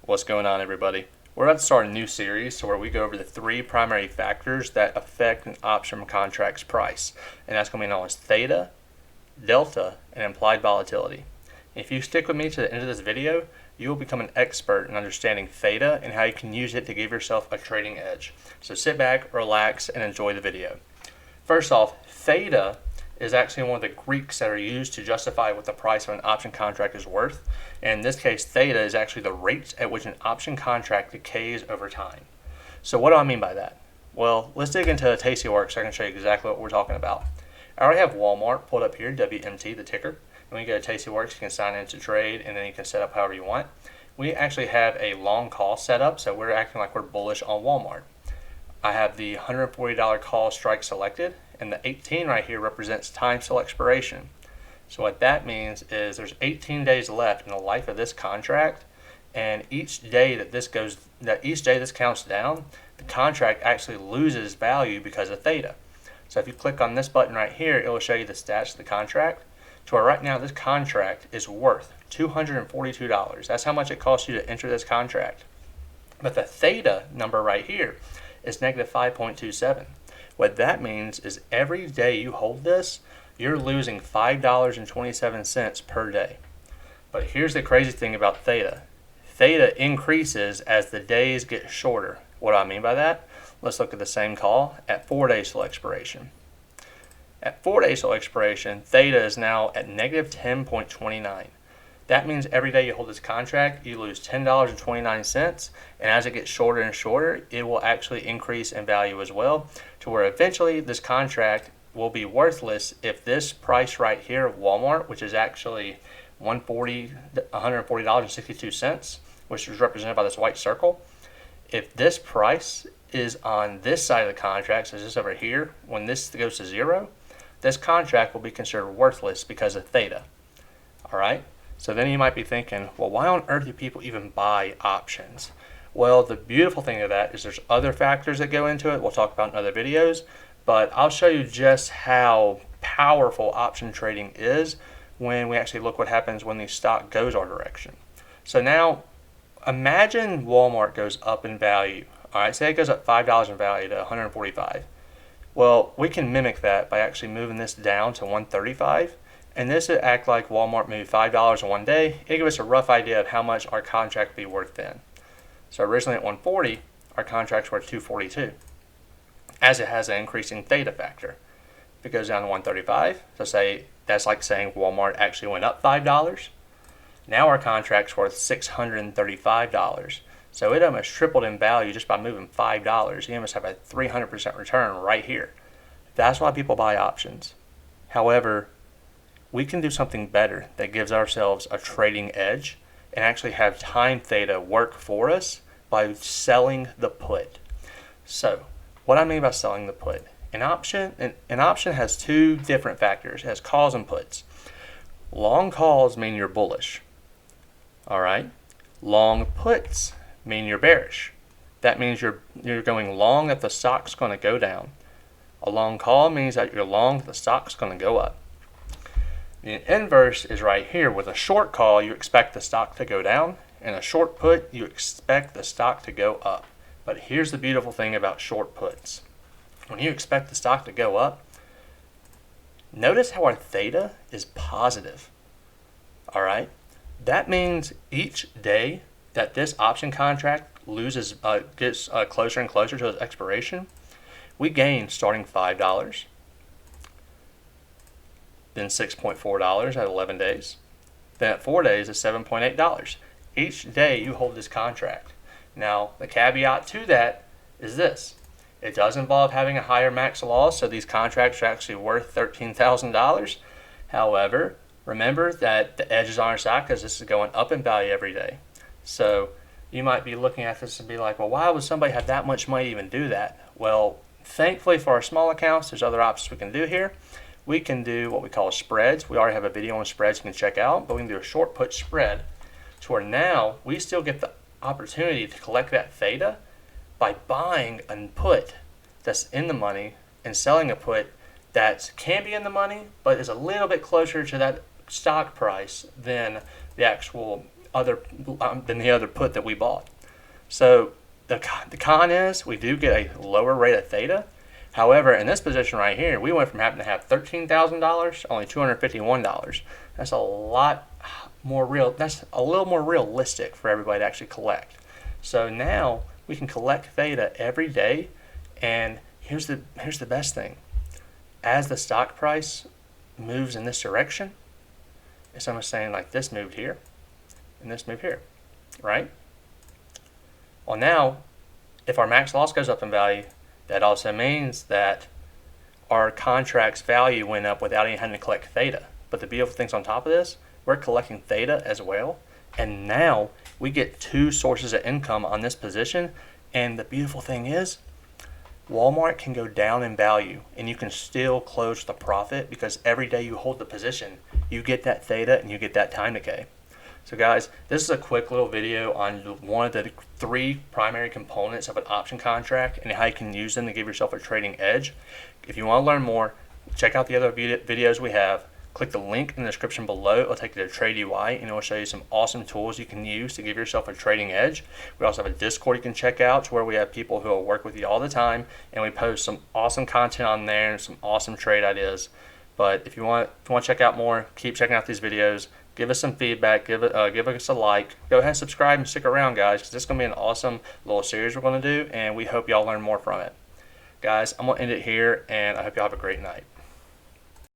What's going on, everybody? We're about to start a new series where we go over the three primary factors that affect an option contract's price, and that's going to be known as theta, delta, and implied volatility. If you stick with me to the end of this video, you will become an expert in understanding theta and how you can use it to give yourself a trading edge. So sit back, relax, and enjoy the video. First off, theta is actually one of the Greeks that are used to justify what the price of an option contract is worth. And in this case, theta is actually the rate at which an option contract decays over time. So what do I mean by that? Well, let's dig into TradeUI so I can show you exactly what we're talking about. I already have Walmart pulled up here, WMT, the ticker. And when you go to TradeUI, you can sign into trade, and then you can set up however you want. We actually have a long call set up, so we're acting like we're bullish on Walmart. I have the $140 call strike selected, and the 18 right here represents time till expiration. So what that means is there's 18 days left in the life of this contract, and each day that this counts down, the contract actually loses value because of theta. So if you click on this button right here, it will show you the stats of the contract. To where right now this contract is worth $242. That's how much it costs you to enter this contract. But the theta number right here is negative 5.27. What that means is every day you hold this, you're losing $5.27 per day. But here's the crazy thing about theta. Theta increases as the days get shorter. What do I mean by that? Let's look at the same call at 4 days till expiration. At 4 days till expiration, theta is now at negative 10.29. That means every day you hold this contract, you lose $10.29, and as it gets shorter and shorter, it will actually increase in value as well, to where eventually this contract will be worthless if this price right here of Walmart, which is actually $140.62, which is represented by this white circle, if this price is on this side of the contract, so this over here, when this goes to zero, this contract will be considered worthless because of theta. All right? So then you might be thinking, well, why on earth do people even buy options? Well, the beautiful thing of that is there's other factors that go into it. We'll talk about in other videos, but I'll show you just how powerful option trading is when we actually look what happens when the stock goes our direction. So now imagine Walmart goes up in value. All right, say it goes up $5 in value to $145. Well, we can mimic that by actually moving this down to $135. And this would act like Walmart moved $5 in one day. It gives us a rough idea of how much our contract would be worth then. So originally at 140, our contract's worth 242, as it has an increasing theta factor. If it goes down to 135, so say that's like saying Walmart actually went up $5. Now our contract's worth $635. So it almost tripled in value just by moving $5. You almost have a 300% return right here. That's why people buy options. However, we can do something better that gives ourselves a trading edge and actually have time theta work for us by selling the put. So what I mean by selling the put, an option has two different factors. It has calls and puts. Long calls mean you're bullish. All right. Long puts mean you're bearish. That means you're going long that the stock's going to go down. A long call means that you're long that the stock's going to go up. The inverse is right here. With a short call, you expect the stock to go down, and a short put, you expect the stock to go up. But here's the beautiful thing about short puts. When you expect the stock to go up, notice how our theta is positive. All right? That means each day that this option contract gets closer and closer to its expiration, we gain starting $5. Then $6.4 at 11 days. Then at 4 days, it's $7.8. Each day you hold this contract. Now, the caveat to that is this. It does involve having a higher max loss, so these contracts are actually worth $13,000. However, remember that the edge is on our side because this is going up in value every day. So you might be looking at this and be like, well, why would somebody have that much money to even do that? Well, thankfully for our small accounts, there's other options we can do here. We can do what we call spreads. We already have a video on spreads you can check out, but we can do a short put spread to where now we still get the opportunity to collect that theta by buying a put that's in the money and selling a put that can be in the money but is a little bit closer to that stock price than the actual other put that we bought. So the con is we do get a lower rate of theta. However, in this position right here, we went from having to have $13,000 only $251. That's a lot more real. That's a little more realistic for everybody to actually collect. So now we can collect theta every day, and here's the best thing. As the stock price moves in this direction, it's almost saying like this moved here and this moved here, right? Well, now if our max loss goes up in value, that also means that our contract's value went up without even having to collect theta. But the beautiful things on top of this, we're collecting theta as well. And now we get two sources of income on this position. And the beautiful thing is, Walmart can go down in value and you can still close the profit, because every day you hold the position, you get that theta and you get that time decay. So guys, this is a quick little video on one of the three primary components of an option contract and how you can use them to give yourself a trading edge. If you want to learn more, check out the other videos we have. Click the link in the description below. It'll take you to TradeUI and it will show you some awesome tools you can use to give yourself a trading edge. We also have a Discord you can check out, where we have people who will work with you all the time, and we post some awesome content on there and some awesome trade ideas. But if you want to check out more, keep checking out these videos. Give us some feedback. Give us a like. Go ahead and subscribe and stick around, guys, because this is going to be an awesome little series we're going to do, and we hope y'all learn more from it. Guys, I'm going to end it here, and I hope y'all have a great night.